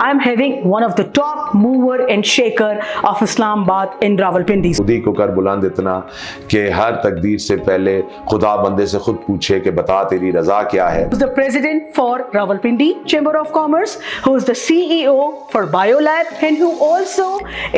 I am having one of the top mover and shaker of Islamabad in Rawalpindi. खुद ही को कर बुलंद इतना कि हर तकदीर से पहले खुदा बंदे से खुद पूछे कि बता तेरी रजा क्या है. Who's the president for Rawalpindi Chamber of Commerce, who is the CEO for Biolab, and who also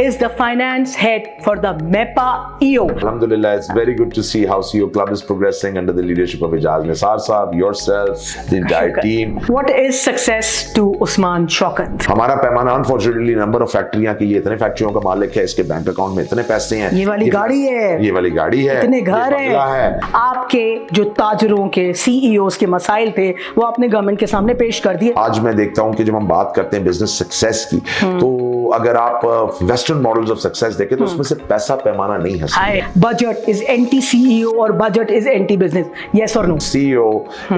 is the finance head for the MEPA EO. Alhamdulillah, it's very good to see how CEO Club is progressing under the leadership of Ijaz Nisar Saab, yourself, the entire team. What is success to Usman Shaukat? हमारा पैमाना unfortunately number of फैक्ट्रियां की, ये इतने फैक्ट्रियों का मालिक है, इसके बैंक अकाउंट में इतने पैसे हैं, ये वाली गाड़ी है, ये वाली गाड़ी है, इतने घर हैं. आपके जो ताजरों के CEOs के मसाइल थे वो आपने गवर्नमेंट के सामने पेश कर दिए. आज मैं देखता हूं कि जब हम बात करते हैं बिजनेस सक्सेस की, तो अगर आप वेस्टर्न मॉडल्स ऑफ सक्सेस देखें तो उसमें से पैसा पैमाना नहीं है. बजट इज एंटी CEO और budget is anti business. Yes or no? CEO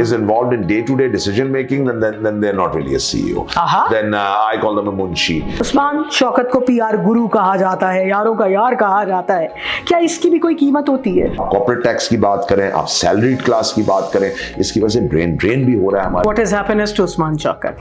is involved in day-to-day decision making, then they're not really a CEO. Then I call them a munshi. Usman Shaukat को PR गुरु कहा जाता है, यारों का यार कहा जाता है. क्या इसकी भी कोई कीमत होती है? कॉर्पोरेट टैक्स की बात करें, आप सैलरीड क्लास की बात करें, इसकी वजह से ब्रेन भी हो रहा है हमारा. What is happiness to Usman Shaukat?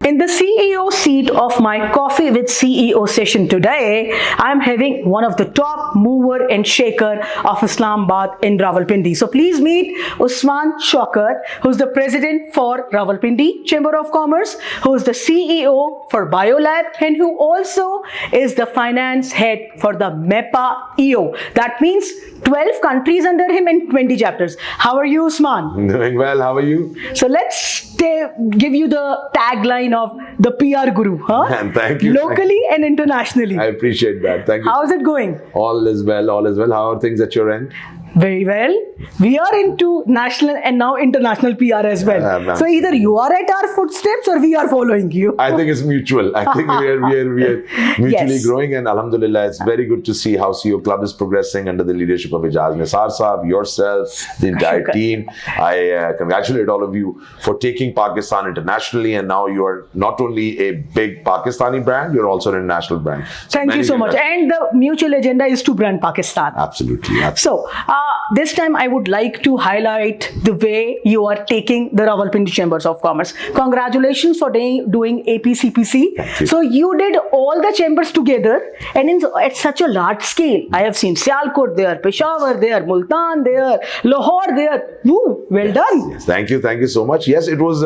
In the CEO seat of my Coffee with CEO session today, I am having one of the top mover and shaker of Islamabad in Rawalpindi. So please meet Usman Shaukat, who's the president for Rawalpindi Chamber of Commerce, who's the CEO for Biolab, and who also is the finance head for the MEPA EO. That means 12 countries under him and 20 chapters. How are you, Usman? Doing well. How are you? So let's give you the tagline of the PR guru, huh? And thank you. Locally and internationally. I appreciate that. Thank you. How's it going? All is well. All is well. How are things at your end? Very well. We are into national and now international PR as well. So either you are at our footsteps or we are following you. I think it's mutual. I think we are mutually growing, and alhamdulillah, it's very good to see how CEO Club is progressing under the leadership of Ijaz Nisar Saab, yourself, the entire team. I congratulate all of you for taking Pakistan internationally, and now you are not only a big Pakistani brand, you're also an international brand. So thank you so much. And the mutual agenda is to brand Pakistan. Absolutely. So this time I would like to highlight the way you are taking the Rawalpindi Chambers of Commerce. Congratulations for doing APCPC. So you did all the chambers together, and at such a large scale. I have seen Sialkot there, Peshawar there, Multan there, Lahore there. Woo, well done. Yes, thank you so much. Yes, it was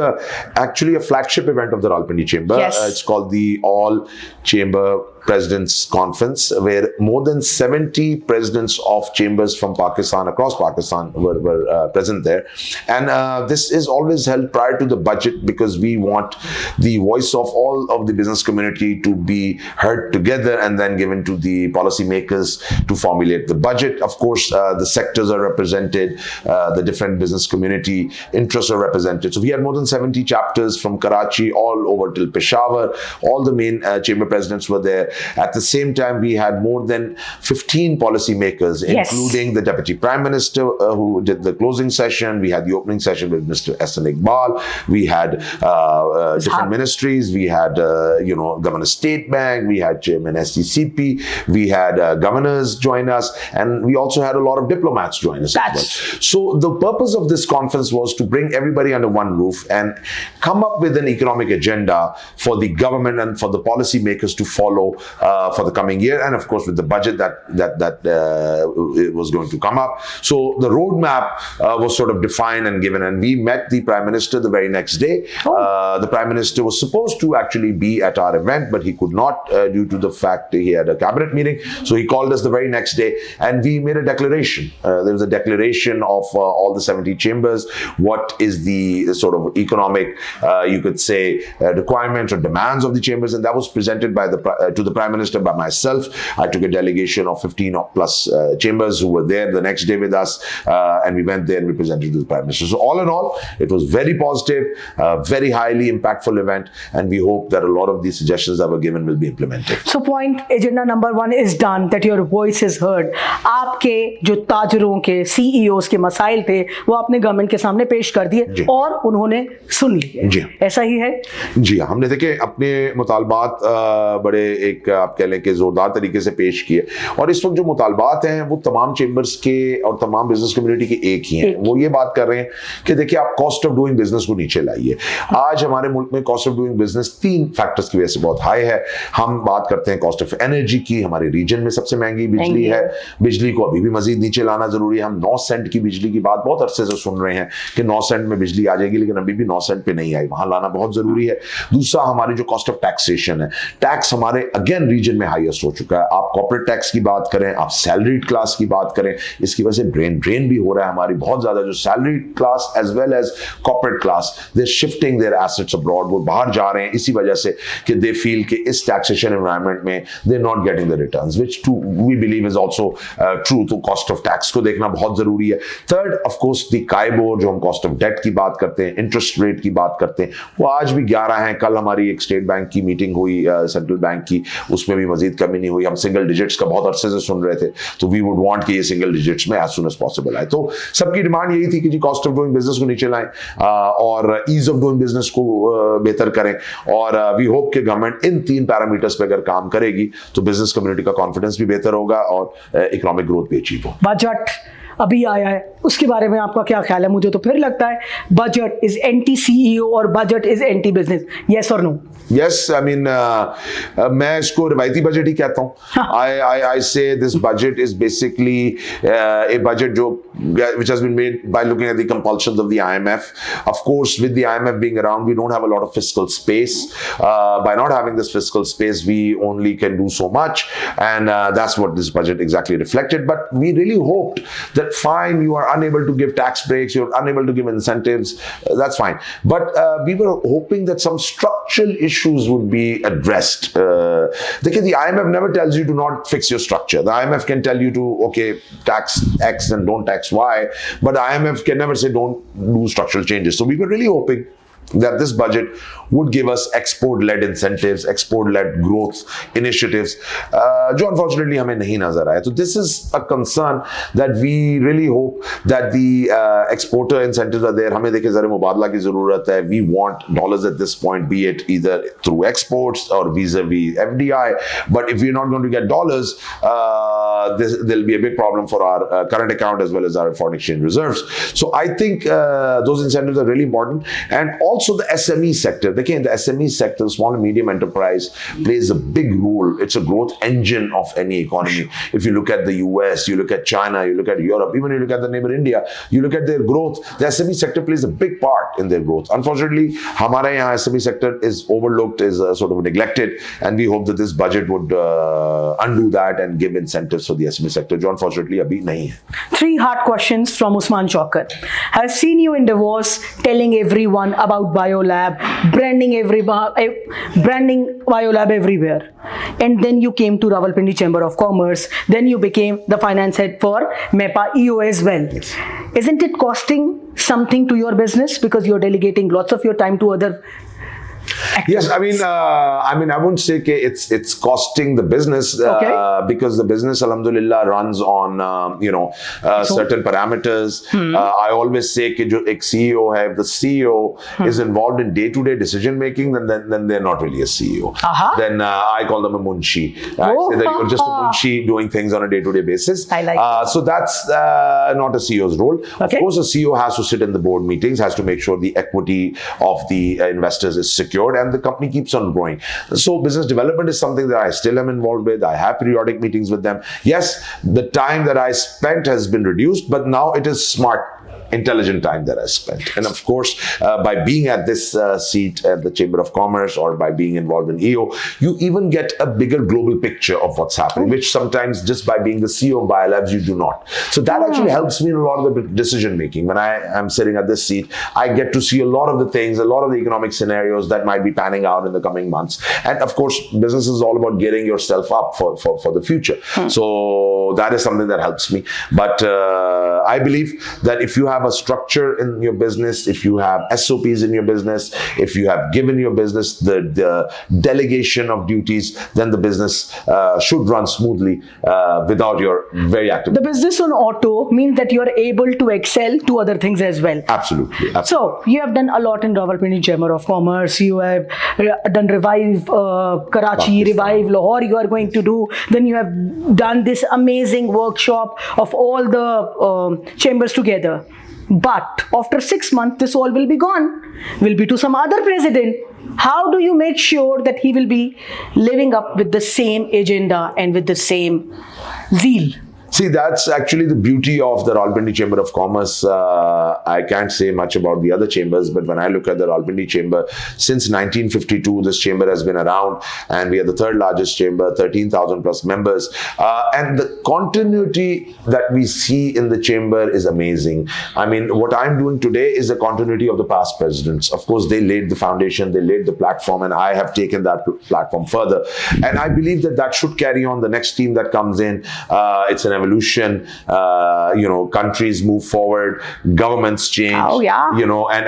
actually a flagship event of the Rawalpindi Chamber. Yes. It's called the All Chamber Presidents Conference, where more than 70 presidents of chambers from Pakistan, across Pakistan, were present there. And this is always held prior to the budget, because we want the voice of all of the business community to be heard together and then given to the policymakers to formulate the budget. Of course, the sectors are represented, the different business community interests are represented. So we had more than 70 chapters from Karachi all over till Peshawar. All the main chamber presidents were there. At the same time, we had more than 15 policymakers, including the Deputy Prime Minister who did the closing session. We had the opening session with Mr. Ehsan Iqbal. We had different ministries. We had, Governor State Bank. We had Chairman SDCP. We had governors join us. And we also had a lot of diplomats join us as well. So the purpose of this conference was to bring everybody under one roof and come up with an economic agenda for the government and for the policymakers to follow for the coming year, and of course with the budget that was going to come up. So the roadmap was sort of defined and given, and we met the Prime Minister the very next day. The Prime Minister was supposed to actually be at our event, but he could not due to the fact he had a cabinet meeting. So he called us the very next day, and we made a declaration. There was a declaration of all the 70 chambers. What is the sort of economic, you could say, requirements or demands of the chambers, and that was presented by to the Prime Minister by myself. I took a delegation of 15 plus chambers who were there the next day with us, and we went there and we presented to the Prime Minister. So all in all, it was very positive, very highly impactful event, and we hope that a lot of these suggestions that were given will be implemented. So point agenda number 1 is done, that your voice is heard. आपके जो ताजरों के CEOs के मसाइल थे वो आपने government के सामने पेश कर दिए और उन्होंने सुन लिए. जी, ऐसा ही है. जी, हमने देखे अपने मुतालबात बड़े एक एक आप कह लें कि जोरदार तरीके से पेश किए। और इस वक्त जो मुतालबात हैं वो तमाम चेंबर्स के और तमाम बिजनेस कम्युनिटी के एक ही हैं। वो ये बात कर रहे हैं कि देखिए आप कॉस्ट ऑफ डूइंग बिजनेस को नीचे लाइए। आज हमारे मुल्क में cost of doing business 3 factors की वजह से बहुत हाई है। हम बात करते हैं कॉस्ट ऑफ एनर्जी की, हमारे रीजन में सबसे महंगी बिजली है, बिजली को अभी भी मजीद नीचे लाना जरूरी है। हम 9 सेंट की बिजली की बात बहुत अरसे से सुन रहे हैं कि 9 सेंट में बिजली आ जाएगी, लेकिन अभी भी 9 सेंट पे नहीं आई, वहां लाना बहुत जरूरी है। दूसरा हमारी जो कॉस्ट ऑफ टैक्सेशन है, टैक्स हमारे अगेन रीजन में हाईएस्ट हो चुका है। आप कॉर्पोरेट टैक्स की बात करें, आप सैलरीड क्लास की बात करें, इसकी वजह से ब्रेन ड्रेन भी हो रहा है हमारी बहुत ज्यादा। जो salaried class as well as corporate class, they shifting their assets abroad, वो बाहर जा रहे हैं इसी वजह से कि दे फील कि इस टैक्सेशन एनवायरनमेंट में they are not getting the returns, which too we believe is also true. तो कॉस्ट ऑफ टैक्स को देखना बहुत जरूरी है। Third of course the KIBOR, जो हम कॉस्ट ऑफ डेट की बात करते हैं, इंटरेस्ट रेट की बात करते हैं, वो आज भी 11 है। कल हमारी एक स्टेट बैंक की मीटिंग हुई, सेंट्रल बैंक की, उसमें भी मजीद कमी नहीं हुई। हम सिंगल डिजिट्स का बहुत अरसे से सुन रहे थे, तो वी वुड वांट कि ये सिंगल डिजिट्स में एज सुन एज पॉसिबल आए। तो सबकी डिमांड यही थी कि जी कॉस्ट ऑफ डूइंग बिजनेस को नीचे लाएं और ईज ऑफ डूइंग बिजनेस को बेहतर करें। और वी होप कि गवर्नमेंट इन 3 पैरामीटर्स पे अगर काम करेगी तो बिजनेस कम्युनिटी का कॉन्फिडेंस भी बेहतर होगा और इकोनॉमिक ग्रोथ भी अचीव हो। बजट अभी आया है, उसके बारे में आपका क्या ख्याल है? मुझे तो फिर लगता है बजट इज एंटी सीईओ और budget is anti business. Yes और नो? यस, आई मीन मैं इसको रिवायती बजट ही कहता हूँ। आई से this budget is basically A budget जो which has been made by looking at the compulsions of the IMF. Of course, with the IMF being around, we don't have a lot of fiscal space. By not having this fiscal space, we only can do so much, and that's what this budget exactly reflected. But we really hoped that fine, you are unable to give tax breaks, you're unable to give incentives, that's fine. But we were hoping that some structural issues would be addressed. The IMF never tells you to not fix your structure. The IMF can tell you to, okay, tax X and don't tax Y, but the IMF can never say don't do structural changes. So we were really hoping that this budget would give us export-led incentives, export-led growth initiatives, जो unfortunately हमें नहीं नजर आया. So this is a concern that we really hope that the exporter incentives are there. हमें देखिए ज़रा मुबादला की ज़रूरत है. We want dollars at this point, be it either through exports or vis-a-vis FDI. But if we're not going to get dollars, there'll be a big problem for our current account as well as our foreign exchange reserves. So I think those incentives are really important. And also the SME sector. Again, the SME sector, the small and medium enterprise, plays a big role. It's a growth engine of any economy. If you look at the US, you look at China, you look at Europe, even you look at the neighbor India, you look at their growth, the SME sector plays a big part in their growth. Unfortunately, हमारे यहाँ SME sector is overlooked, is sort of neglected, and we hope that this budget would undo that and give incentives for the SME sector, जो unfortunately अभी नहीं है. 3 hard questions from Usman Chaukar. I've seen you in Davos telling everyone about Biolab, branding Biolab everywhere, and then you came to Rawalpindi Chamber of Commerce, then you became the finance head for MEPA EO as well. Isn't it costing something to your business because you're delegating lots of your time to other actors? Yes, I mean, I wouldn't say it's costing the business because the business, alhamdulillah, runs on certain parameters. I always say कि जो एक CEO है, if the CEO is involved in day-to-day decision making, then they're not really a CEO. Then I call them a munshi. I say that you're just a munshi doing things on a day-to-day basis. I like so that's not a CEO's role. Of course, a CEO has to sit in the board meetings, has to make sure the equity of the investors is secured, and the company keeps on growing. So business development is something that I still am involved with. I have periodic meetings with them. Yes, the time that I spent has been reduced, but now it is smart, intelligent time that I spent. And of course, by being at this seat at the Chamber of Commerce or by being involved in EO, you even get a bigger global picture of what's happening, which sometimes just by being the CEO of Biolabs, you do not. So that actually helps me in a lot of the decision making. When I am sitting at this seat, I get to see a lot of the things, a lot of the economic scenarios that might be panning out in the coming months. And of course, business is all about getting yourself up for the future. So that is something that helps me. But I believe that if you have have a structure in your business, if you have SOPs in your business, if you have given your business the delegation of duties, then the business should run smoothly without your very active. The business on auto means that you are able to excel to other things as well. Absolutely. So you have done a lot in Rawalpindi Chamber of Commerce. You have done Revive Karachi, Pakistan. Revive Lahore. You are going to do. Then you have done this amazing workshop of all the chambers together. But after 6 months, this all will be gone. Will be to some other president. How do you make sure that he will be living up with the same agenda and with the same zeal? See, that's actually the beauty of the Rawalpindi Chamber of Commerce. I can't say much about the other chambers, but when I look at the Rawalpindi Chamber, since 1952, this chamber has been around, and we are the third largest chamber, 13,000 plus members. And the continuity that we see in the chamber is amazing. I mean, what I'm doing today is the continuity of the past presidents. Of course, they laid the foundation, they laid the platform, and I have taken that platform further. And I believe that that should carry on. The next team that comes in, it's an evolution. Countries move forward, governments change. Oh, yeah.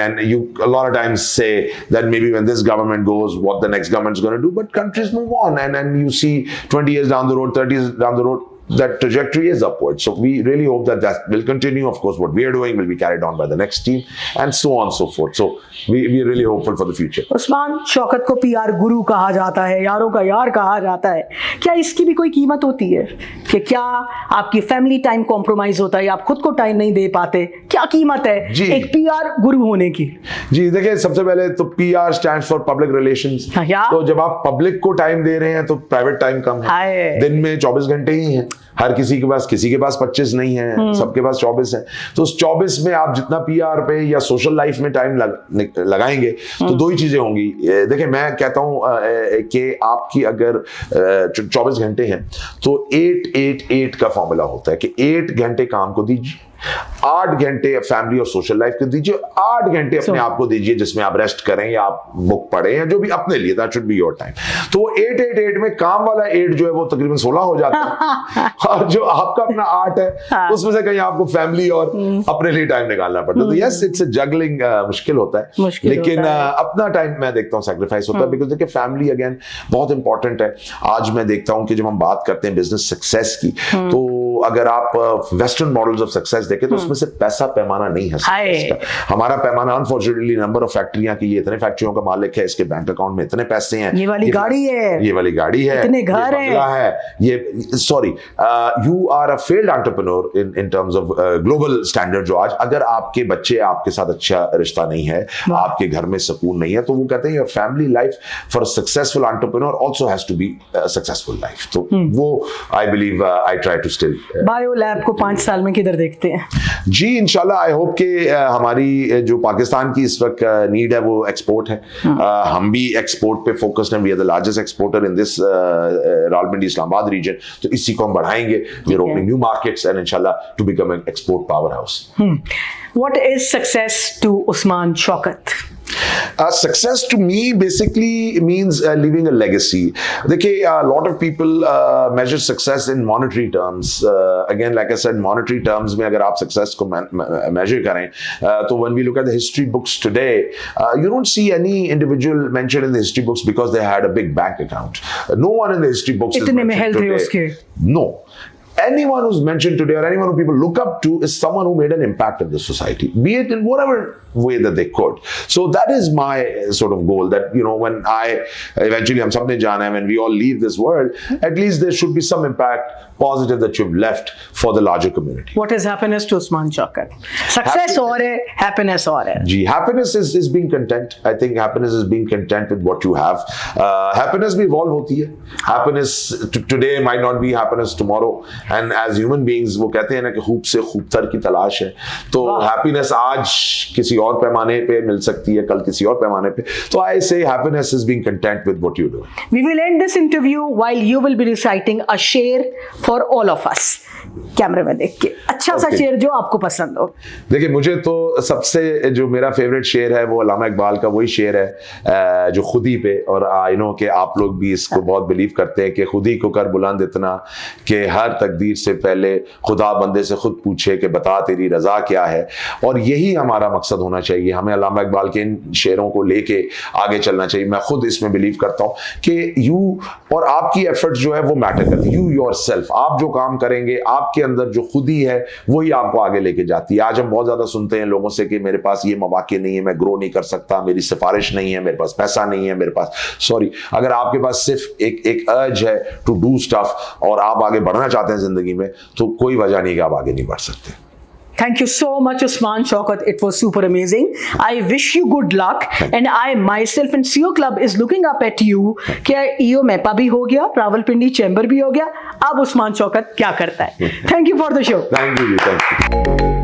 And you a lot of times say that maybe when this government goes, what the next government is going to do, but countries move on, and you see 20 years down the road, 30 years down the road, that trajectory is upward. So we really hope that that will continue. Of course, what we are doing will be carried on by the next team, and so on and so forth. So we are really hopeful for the future. Usman Shaukat को PR गुरु कहा जाता है, यारों का यार कहा जाता है. क्या इसकी भी कोई कीमत होती है कि क्या आपकी फैमिली टाइम कॉम्प्रोमाइज होता है, आप खुद को टाइम नहीं दे पाते? क्या कीमत है एक पीआर गुरु होने की? जी देखिए, सबसे पहले तो PR stands for public relations. तो जब आप पब्लिक को टाइम दे रहे हैं तो प्राइवेट टाइम कम है. दिन में 24 घंटे ही है. हर किसी के पास 25 नहीं है, सबके पास 24 है. तो उस 24 में आप जितना पीआर पे या सोशल लाइफ में टाइम लगाएंगे तो दो ही चीजें होंगी. देखिए, मैं कहता हूं कि आपकी अगर 24 घंटे हैं तो 8-8-8 का फॉर्मूला होता है कि 8 घंटे काम को दीजिए, 8 घंटे फैमिली और सोशल लाइफ को दीजिए, 8 घंटे अपने आप को दीजिए जिसमें आप रेस्ट करें या आप बुक पढ़ें या जो भी अपने लिए, that should be your time. तो 8-8-8 में काम वाला 8 जो है वो तकरीबन 16 हो जाता है और जो आपका अपना 8 है उसमें से कहीं आपको फैमिली और अपने लिए टाइम निकालना पड़ता है. तो यस, इट्स अ जगलिंग, मुश्किल होता है, लेकिन अपना टाइम मैं देखता हूँ सैक्रिफाइस होता है. बिकॉज देखिए, फैमिली अगेन बहुत इंपॉर्टेंट है. आज मैं देखता हूँ कि जब हम बात करते हैं बिजनेस सक्सेस की, तो अगर आप वेस्टर्न मॉडल्स ऑफ सक्सेस देखें तो उसमें से पैसा पैमाना नहीं है सक्सेस का. हमारा पैमाना अनफॉर्चुनेटली नंबर ऑफ फैक्ट्रियां की, ये इतने फैक्ट्रियों का मालिक है, इसके बैंक अकाउंट में इतने पैसे हैं, ये वाली गाड़ी है, ये वाली गाड़ी है, इतने घर है, ये sorry, you are a failed entrepreneur in terms of global standard. जो आज अगर आपके बच्चे आपके साथ अच्छा रिश्ता नहीं है, आपके घर में सुकून नहीं है, तो वो कहते हैं your family life for a successful entrepreneur also has to be a successful life. तो वो I believe I try to still. Bio lab को 5 साल में किधर देखते हैं? जी इंशाल्लाह, आई होप कि हमारी जो पाकिस्तान की इस वक्त नीड है वो एक्सपोर्ट है. हम भी एक्सपोर्ट पे फोकस्ड हैं. We are the largest exporter in this Rawalpindi Islamabad region. तो इसी को हम बढ़ाएंगे. We are opening new markets and इंशाल्लाह to become an export power house. What is success to Usman Shaukat? Success to me basically means leaving a legacy. देखिए, a lot of people measure success in monetary terms. Again, like I said, monetary terms में अगर आप success को measure करें, तो when we look at the history books today, you don't see any individual mentioned in the history books because they had a big bank account. No one in the history books is इतने mentioned महल थे today. उसके. No. Anyone who's mentioned today or anyone who people look up to is someone who made an impact in the society, be it in whatever way that they could. So that is my sort of goal, that when I eventually हम सबने जाना है, when we all leave this world, at least there should be some impact positive that you've left for the larger community. What is happiness to Usman Shaukat? Success और है, happiness और है. जी, happiness is being content. I think happiness is being content with what you have. Happiness भी evolve होती है. Happiness today might not be happiness tomorrow. And as human beings, वो कहते हैं ना कि खूब से खूबतर की तलाश है. तो happiness आज किसी और पैमाने पे मिल सकती है, कल किसी और पैमाने पे. तो I say happiness is being content with what you do. We will end this interview while you will be reciting a share for all of us. कैमरे में देख के अच्छा सा Okay. शेर जो आपको पसंद हो। देखिए, मुझे तो सबसे जो मेरा फेवरेट शेर है वो अल्लामा इकबाल का वही शेर है जो खुदी पे, और आई नो कि आप लोग भी इसको बहुत बिलीव करते हैं कि खुदी को कर बुलंद इतना कि हर तकदीर से पहले खुदा बंदे से खुद पूछे कि बता तेरी रजा क्या है। और यही हमारा मकसद होना चाहिए, हमें अल्लामा इकबाल के इन शेरों को लेके आगे चलना चाहिए। मैं खुद इसमें बिलीव करता हूँ कि यू और आपकी एफर्ट जो है वो मैटर करती है। यू योरसेल्फ, आप जो काम करेंगे, आपके अंदर जो खुदी है वही आपको आगे लेके जाती है। आज हम बहुत ज्यादा सुनते हैं लोगों से कि मेरे पास ये मौके नहीं है, मैं ग्रो नहीं कर सकता, मेरी सिफारिश नहीं है, मेरे पास पैसा नहीं है, मेरे पास सॉरी, अगर आपके पास सिर्फ एक अर्ज है टू डू स्टफ और आप आगे बढ़ना चाहते हैं जिंदगी में, तो कोई वजह नहीं कि आप आगे नहीं बढ़ सकते। Thank you so much, Usman Shaukat. It was super amazing. I wish you good luck. And I myself and CEO Club is looking up at you. क्या EO MEPA भी हो गया, रावलपिंडी चैम्बर भी हो गया, अब उस्मान शौकत क्या करता है? Thank you for the show. Thank you ji, thank you.